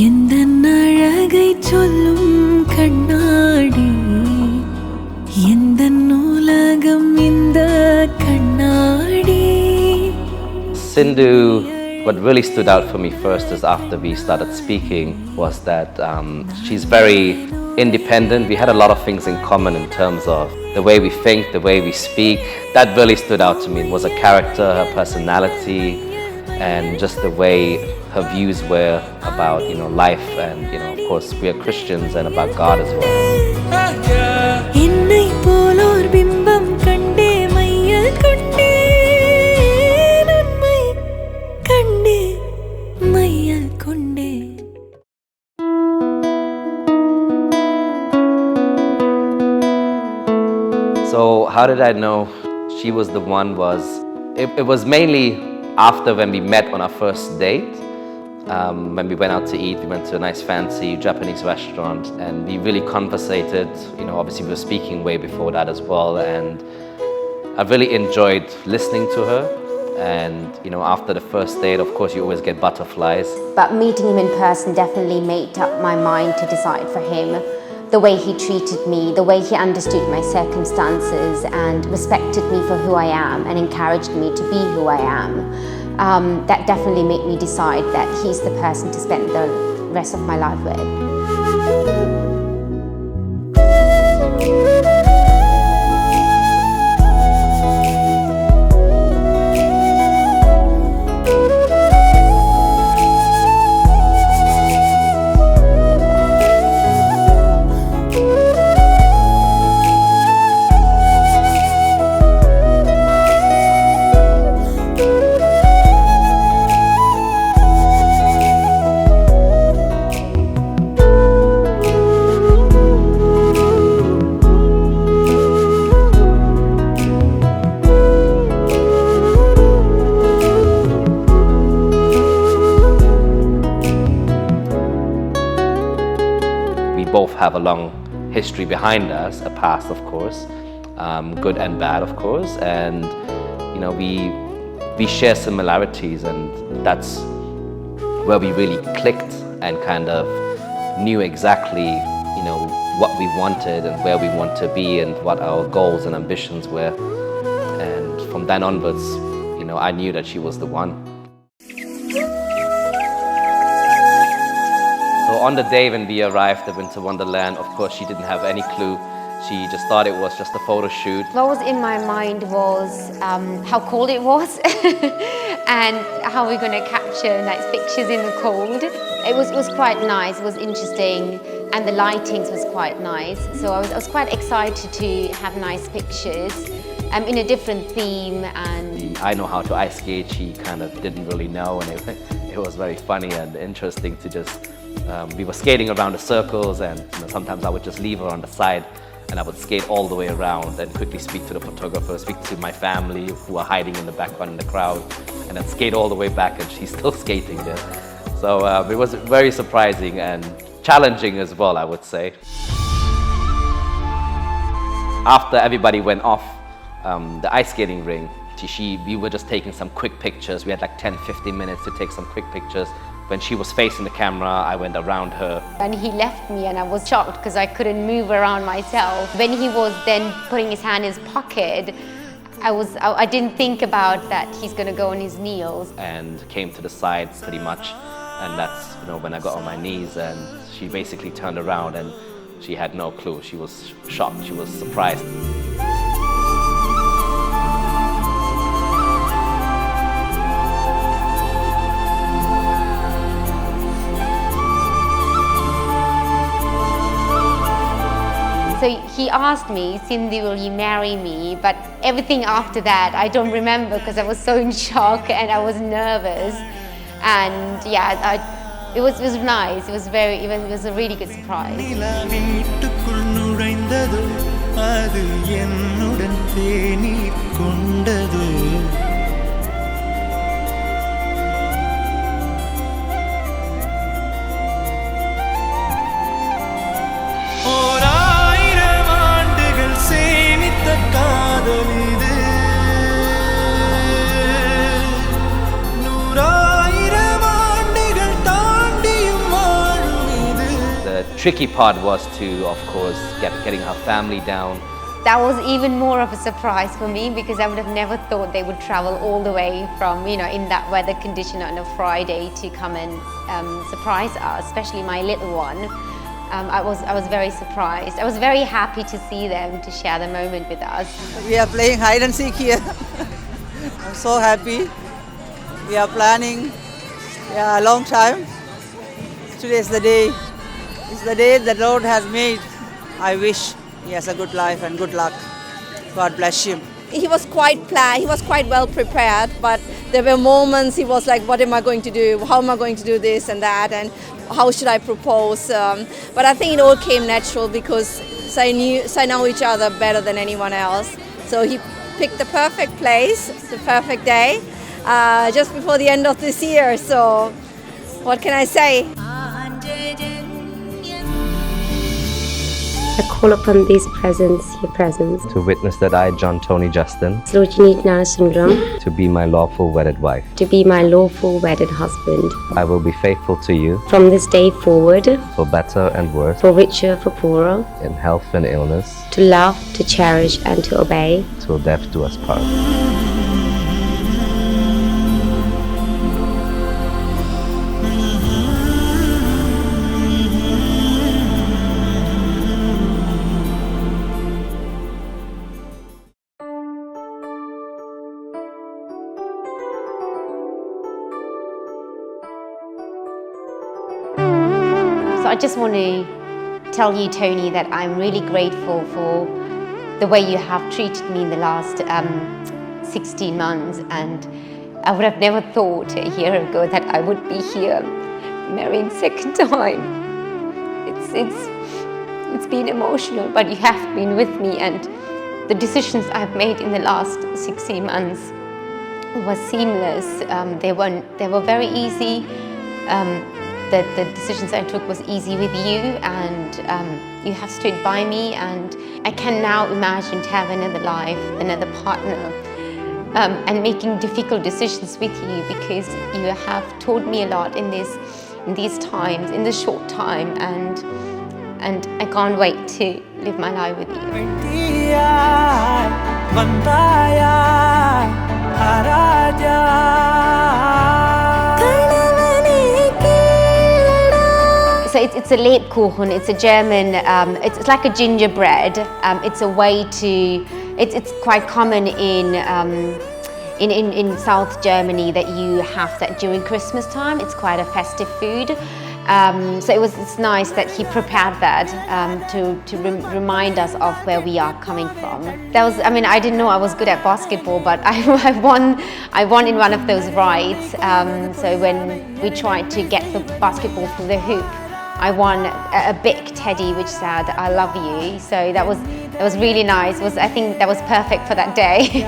எந்தன் அழகை சொல்லும் கண்ணாடி எந்தன் உலகம் இந்த கண்ணாடி. Sinthu, what really stood out for me first is after we started speaking was that she's very independent. We had a lot of things in common in terms of the way we think, the way we speak. That really stood out to me. It was her character, her personality, and just the way her views were about, life, and of course we are Christians and about God as well. என்னை போலோர் பிம்பம் கண்டே மையல் கொண்டே நன்மை கண்டே மையல் கொண்டே. So how did I know she was the one? It was mainly after when we met on our first date. When we went out to eat, we went to a nice fancy Japanese restaurant and we really conversated. Obviously we were speaking way before that as well, and I really enjoyed listening to her. And after the first date, of course you always get butterflies. But meeting him in person definitely made up my mind to decide for him. The way he treated me, the way he understood my circumstances and respected me for who I am and encouraged me to be who I am. That definitely made me decide that he's the person to spend the rest of my life with. We both have a long history behind us, a past of course, good and bad of course, and we share similarities, and that's where we really clicked and kind of knew exactly what we wanted and where we want to be and what our goals and ambitions were. And from then onwards, I knew that she was the one. So on the day when we arrived at Winter Wonderland, of course she didn't have any clue. She just thought it was just a photo shoot. What was in my mind was how cold it was and how we're going to capture nice pictures in the cold. It was quite nice, it was interesting, and the lightings was quite nice. So I was quite excited to have nice pictures in a different theme. And I know how to ice skate, she kind of didn't really know, and it was very funny and interesting to just, we were skating around the circles, and sometimes I would just leave her on the side and I would skate all the way around and quickly speak to the photographer, speak to my family who are hiding in the background in the crowd, and then skate all the way back, and she's still skating there. So it was very surprising and challenging as well, I would say. After everybody went off the ice skating ring, we were just taking some quick pictures. We had like 10-15 minutes to take some quick pictures. When she was facing the camera, I went around her. And he left me and I was shocked because I couldn't move around myself. When he was then putting his hand in his pocket, I didn't think about that he's going to go on his knees. And came to the sides pretty much, and that's when I got on my knees, and she basically turned around and she had no clue. She was shocked, she was surprised. So he asked me, Sindhu, will you marry me? But everything after that, I don't remember because I was so in shock and I was nervous. And yeah, it was nice. It was a really good surprise. tricky part was to, of course, getting her family down. That was even more of a surprise for me because I would have never thought they would travel all the way from, in that weather condition on a Friday to come and surprise us, especially my little one. I was very surprised. I was very happy to see them, to share the moment with us. We are playing hide and seek here. I'm so happy. We are planning a long time. Today is the day. It's the day the Lord has made. I wish he has a good life and good luck. God bless him. He was quite planned, he was quite well prepared, but there were moments he was like, what am I going to do? How am I going to do this and that? And how should I propose? But I think it all came natural because I know each other better than anyone else. So he picked the perfect place, the perfect day, just before the end of this year. So what can I say? I call upon these presence, your presence, To witness that I, John Tony Justin, to be my lawful wedded wife. be my lawful wedded husband. I will be faithful to you From this day forward, for better and worse, for richer, for poorer, in health and illness, to love, to cherish, and to obey. till death do us part. So I just want to tell you, Tony, that I'm really grateful for the way you have treated me in the last 16 months. And I would have never thought a year ago that I would be here marrying second time. It's been emotional, but you have been with me, and the decisions I've made in the last 16 months was seamless. They were very easy. The decisions I took was easy with you, and you have stood by me, and I can now imagine to have another life, another partner, and making difficult decisions with you, because you have taught me a lot in these times, in this short time, and I can't wait to live my life with you. So it's a Lebkuchen. It's a German. It's like a gingerbread. It's a way to. It's quite common in South Germany that you have that during Christmas time. It's quite a festive food. So it's nice that he prepared that to remind us of where we are coming from. That was. I mean, I didn't know I was good at basketball, but I won in one of those rides. So when we tried to get the basketball through the hoop, I won a big teddy which said "I love you." So that was really nice. I think that was perfect for that day.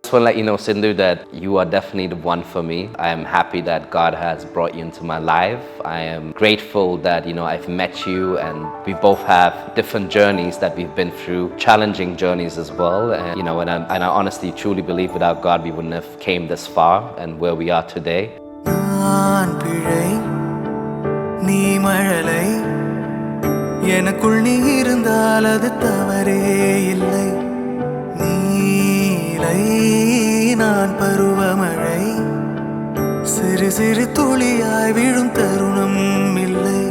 I just want to let you know, Sinthu, that you are definitely the one for me. I am happy that God has brought you into my life. I am grateful that, I've met you, and we both have different journeys that we've been through, challenging journeys as well. And, I honestly, truly believe without God, we wouldn't have came this far and where we are today. நான் பருவமழை சிறு சிறு துளியாய் விழும் தருணம் இல்லை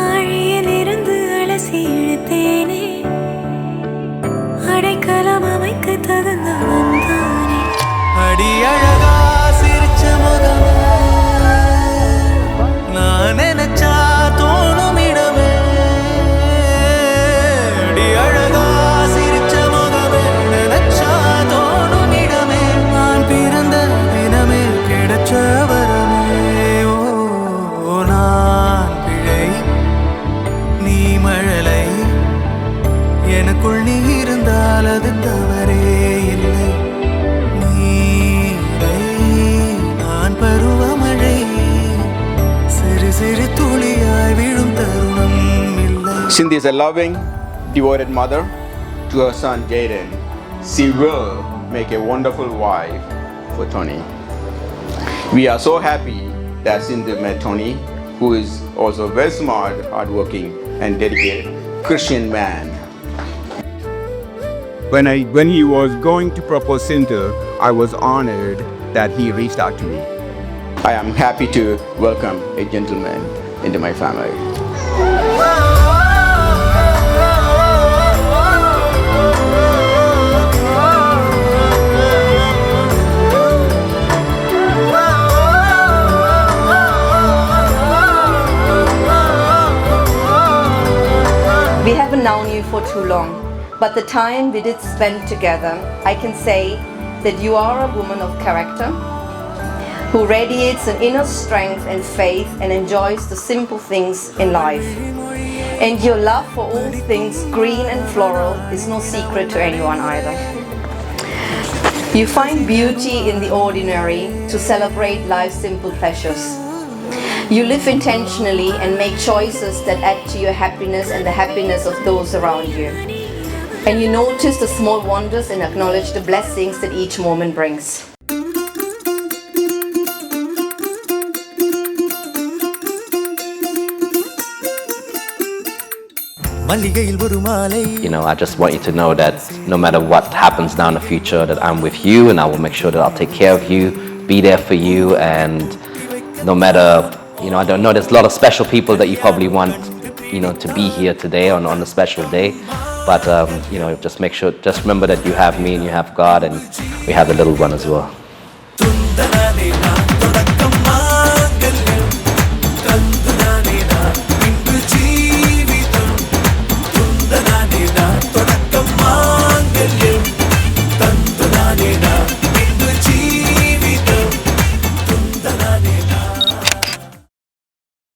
ஆழியிலிருந்து அலசி இழுத்தேனே அடைக்கலம் அமைக்க தகுந்தவன் தானே அடி அழகா சிரிச்ச முகமே நான் நினைச்சா தோணும் இடமே அடி அழகா சிரிச்ச முகமே நினைச்சா தோணும் இடமே நான் பிறந்த தினமே கிடைச்ச வரமே ஓ Sinthu is a loving, devoted mother to her son Jaden. She will make a wonderful wife for Tony. We are so happy that Sinthu met Tony, who is also a very smart, hardworking, and dedicated Christian man. When he was going to propose Sinthu, I was honored that he reached out to me. I am happy to welcome a gentleman into my family. We haven't known you for too long, but the time we did spend together, I can say that you are a woman of character who radiates an inner strength and faith and enjoys the simple things in life. And your love for all things green and floral is no secret to anyone either. You find beauty in the ordinary to celebrate life's simple pleasures. You live intentionally and make choices that add to your happiness and the happiness of those around you. And you notice the small wonders and acknowledge the blessings that each moment brings. You know, I just want you to know that no matter what happens now in the future, that I'm with you and I will make sure that I'll take care of you, be there for you, and no matter, you know, I don't know, there's a lot of special people that you probably want, you know, to be here today on a special day, but you know, just make sure, just remember that you have me and you have God, and we have the little one as well.